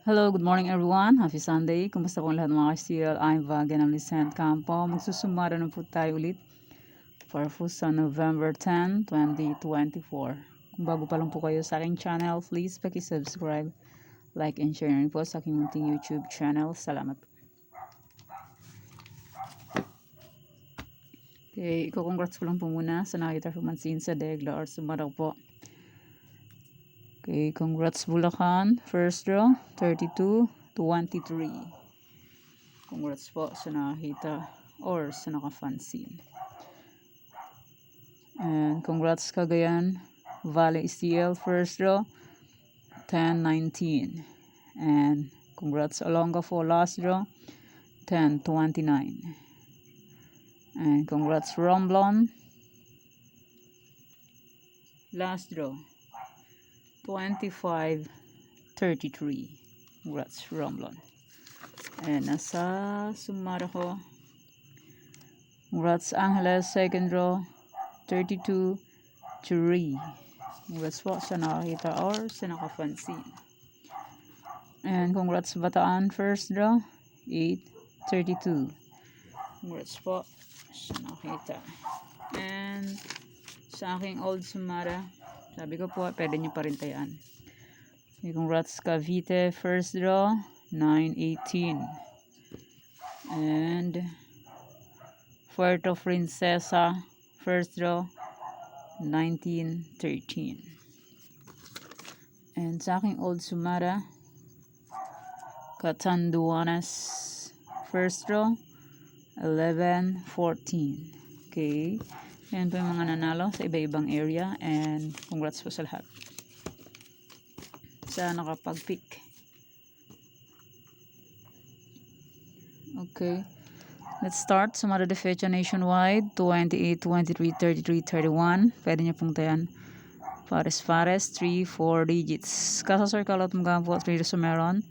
Hello, good morning everyone. Happy Sunday. Kumusta po lahat mga ka-CL? I'm Vagan ng Licent Campo. Magsusumara na po tayo ulit for po sa November 10, 2024. Kung bago pa lang po kayo sa aking channel, please paki-subscribe, like, and share rin po sa aking munting YouTube channel. Salamat. Okay, congrats ko lang po muna sa nakita performance sa Degla or Sumaraw po. Okay, congrats Bulacan. First draw, 32-23. Congrats po sa nakita or sa nakafansin. And congrats Cagayan Valley STL first draw, 10-19. And congrats Olongapo last draw, 10-29. And congrats Romblon last draw, 25-33. Congrats Romblon. And nasa sumara ko, congrats Angeles second draw, 32-3. Congrats po sa nakakita or sa nakapansin. And congrats Bataan first draw, 8-32. Congrats po sa nakakita. And sa aking old sumara, sabi ko po, pwede nyo pa rin tayaan. Okay, congrats Cavite first draw, 9-18. And Puerto Princesa first draw, 19-13. And sa aking old sumara, Catanduanes first draw, 11-14. Okay. Yan po yung mga nanalo sa iba-ibang area. And congrats po sa lahat sa nakapag-pick. Okay. Let's start. Sumara de fecha nationwide, 28, 23, 33, 31. Pwede nyo pong tayan. Fares, 3, 4 digits. Kasa circle out mga po, 3 sumeron.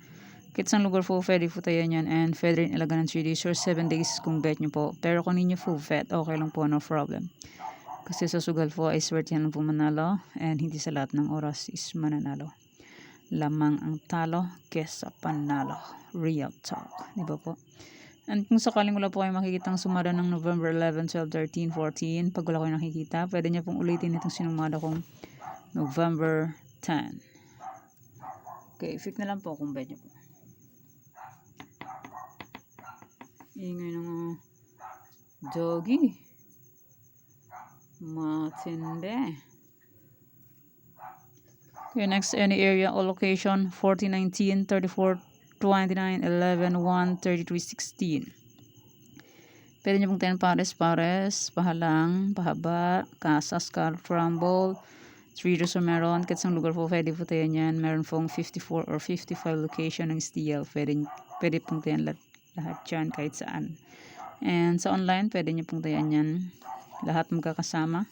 Kitsang lugar po, pwede po tayo yan. And pwede rin ilagan ng 3 days or 7 days kung bet nyo po. Pero kung ninyo po bet, okay lang po, no problem. Kasi sa sugal po ay swerte yan po manalo. And hindi sa lahat ng oras is mananalo. Lamang ang talo kesa panalo. Real talk. Diba po? And kung sakaling wala po kayo makikitang sumada ng November 11, 12, 13, 14, pag wala kayo nakikita, pwede nyo pong ulitin itong sinumada kong November 10. Okay, fix na lang po kung bet nyo po. Ingay ng doggy. Matindi. Okay, next, any area or location, 4019, 34, 29, 11, 1, 33, 16. Pwede nyo pong tayo pares, pahalang, pahaba, kasas, crumble, 3 meron, katsang lugar po, pwede po tayo yan. Meron pong 54 or 55 location ng STL. Pwede pong tayo lahat yan, kahit saan. And sa online, pwede nyo pong tayo yan. Lahat magkakasama.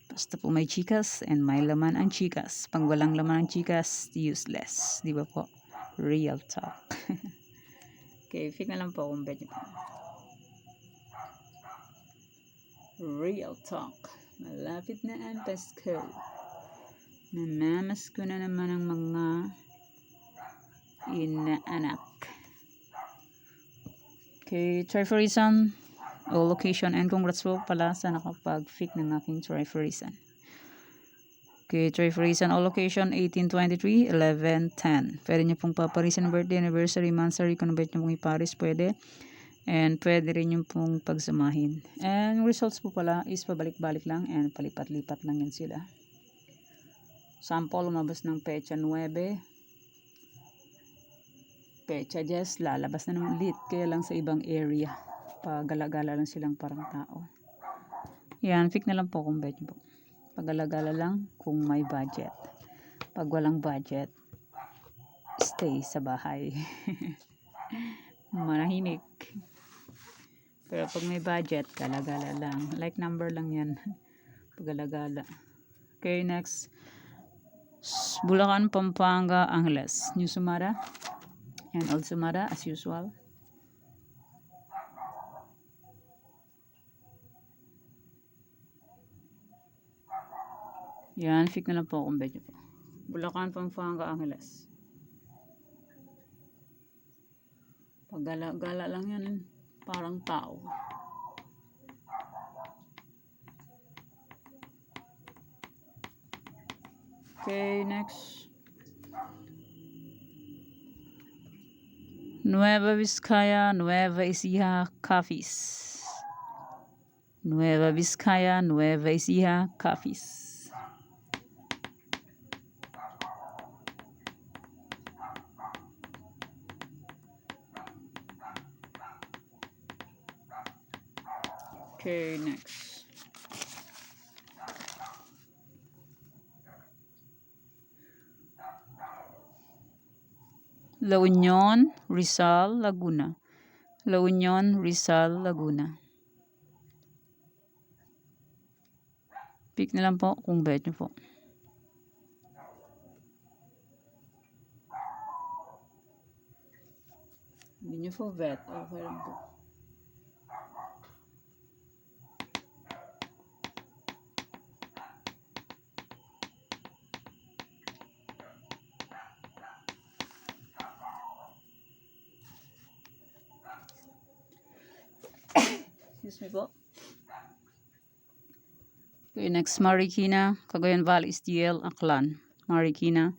Basta po may chikas and may laman ang chikas. Pag walang laman ang chikas, useless. Di ba po? Real talk. Okay, fix na lang po kung bet nyo po. Real talk. Malapit na ang Pasko. Namamas ko na naman ang mga inaanak. Okay, try for reason. O location and congrats po pala sa nakapag-pick ng aking try for reason. Okay, try for reason. O location 1823, 1110. Pwede nyo pong paparisan birthday, anniversary, monthsary. Kung bet nyo pong iparis, pwede. And pwede rin yung pong pagsamahin. And results po pala is pabalik-balik lang and palipat-lipat lang yan sila. Sample, lumabas ng pecha 9. Pecha 10, lalabas na ng lit. Kaya lang sa ibang area. Pagala-gala lang silang parang tao. Yan, pick na lang po kung bet nyo po. Pagala-gala lang kung may budget. Pag walang budget, stay sa bahay. Manahimik. Pero pag may budget, gala-gala lang. Like number lang yan. Pagala-gala. Okay, next. Bulacan, Pampanga, Angeles. New Sumara. And Old Sumara as usual. Yan, fix na lang po kung bet nyo po. Bulacan, Pampanga, Angeles. Pag-gala lang yan, parang tao. Okay, next. Nueva Vizcaya, Nueva Ecija, Cafis. Nueva Vizcaya, Nueva Ecija, Cafis. Okay, next. La Union, Rizal, Laguna. La Union, Rizal, Laguna. Pick na lang po kung bet nyo po. Hindi nyo po bet, okay lang po. Excuse me po. Okay, next, Marikina, Cagayan Valley, STL, Aklan. Marikina,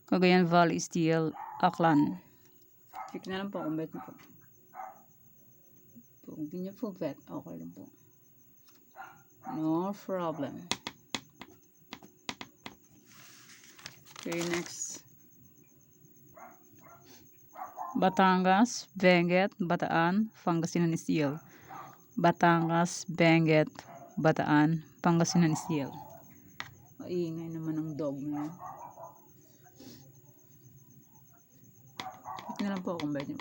Cagayan Valley, STL, Aklan. Pick na lang po kung bet nyo po. Kung hindi nyo po bet, okay lang po. No problem. Okay, next. Batangas, Benguet, Bataan, Pangasinan, STL. Batangas, Benguet, Bataan, Pangasinan, STL. Maingay naman ang dog na yun. Pick na lang po kung bet nyo.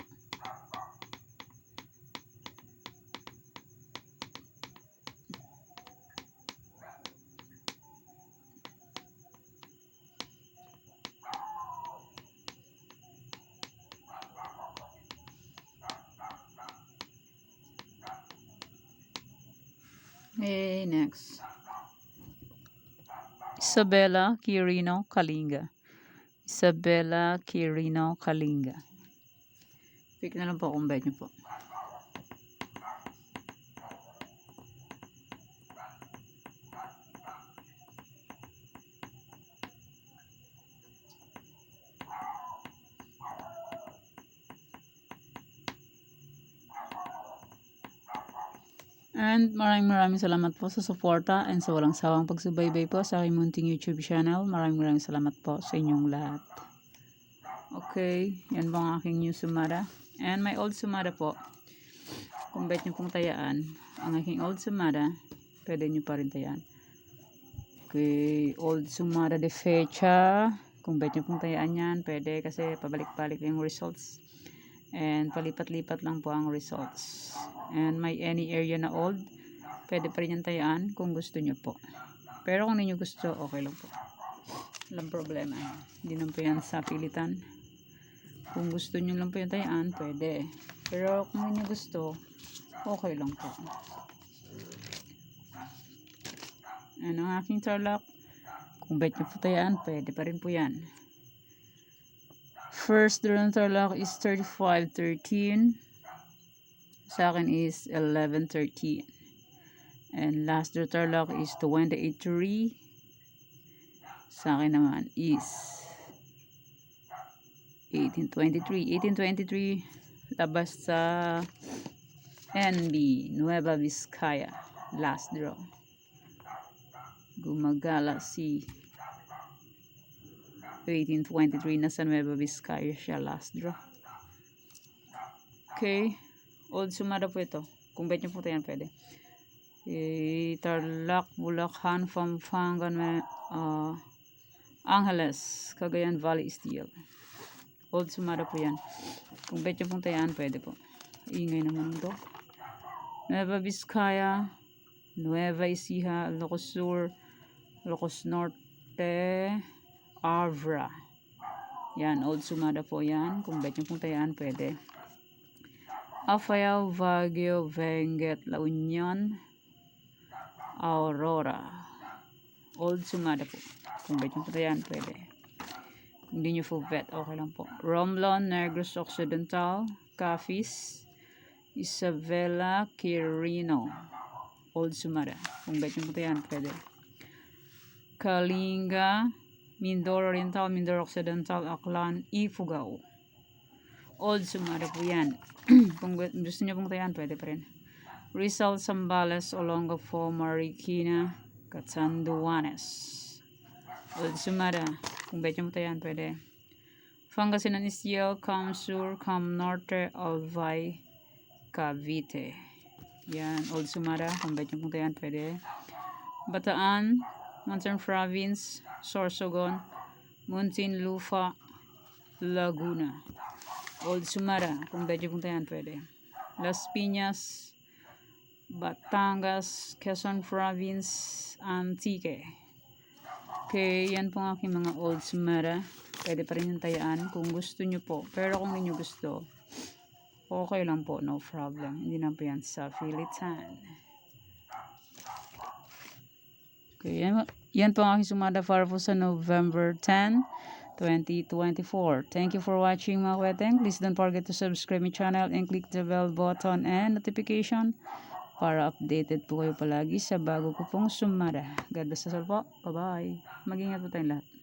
Okay, next. Isabela, Quirino, Kalinga. Isabela, Quirino, Kalinga. Pick na lang po kung bet nyo po. And maraming salamat po sa suporta and sa walang sawang pagsubaybay po sa aking munting YouTube channel. Maraming salamat po sa inyong lahat. Okay, yan po ang aking new sumada. And my old sumada po. Kung bet nyo pong tayaan, ang aking old sumada, pwede nyo pa rin tayaan. Okay, old sumada de fecha. Kung bet nyo pong tayaan yan, pwede kasi pabalik-balik yung results. And palipat-lipat lang po ang results. And may any area na old, pwede pa rin yung tayaan kung gusto nyo po. Pero kung hindi nyo gusto, okay lang po. Walang problema. Hindi naman po yan sa pilitan. Kung gusto nyo lang po yung tayaan, pwede. Pero kung hindi nyo gusto, okay lang po. And ang aking tarlac, kung bet nyo po tayaan, pwede pa rin po yan. First draw ng tarlac is 35-13. Sa akin is 11-13. And last draw tarlac is 28-3. Sa akin naman is 18-23. 18-23 labas sa NB, Nueva Vizcaya. Last draw. Gumagala si 18-23 na sa Nueva Vizcaya siya last draw. Okay. Old sumada po ito. Kung bet nyo po ito yan, pwede. Tarlac, Bulacan, Pampanga, Angeles, Cagayan Valley, STL. Old sumada po yan. Kung bet nyo pong tayaan, pwede po. Ingay naman ito. Nueva Vizcaya, Nueva Ecija, Ilocos Sur, Ilocos Norte, Avra. Yan, old sumada po yan. Kung bet nyo pong tayaan, pwede. Apayao, Baguio, Benguet, La Union, Aurora. Old sumada po. Kung bet nyo po tayaan, pwede. Hindi nyo full vet, okay lang po. Romblon, Negros Occidental, Cafis, Isabela, Quirino, Old Sumara. Kung bet nyo po yan, pwede. Kalinga, Mindoro Oriental, Mindoro Occidental, Aklan, Ifugao. Old Sumara po yan. Kung gusto nyo pong tayan, pwede pa rin. Rizal, Zambales, Olongapo, Marikina, Catanduanes. Old Sumara. Kung bet nyo mo tayan, pwede. Pangasinan Istiel, Cam Sur, Cam Norte, Albay, Cavite. Yan, Old Sumara. Kung bet nyo pong tayan, pwede. Bataan, Mountain Province, Sorsogon, Muntinlupa, Laguna. Old Sumara. Kung bet nyo pong tayan, pwede. Las Piñas, Batangas, Quezon Province, Antique. Okay, yan po ang aking mga Old Sumara. Pwede pa rin yung tayaan kung gusto nyo po. Pero kung hindi nyo gusto, okay lang po, no problem. Hindi na po yan sa Philitan. Okay, yan po ang aking sumada para po sa November 10, 2024. Thank you for watching mga kweteng. Please don't forget to subscribe my channel and click the bell button and notification para updated po kayo palagi sa bago ko pong sumada. God bless us all po. Bye-bye. Mag-ingat po tayong lahat.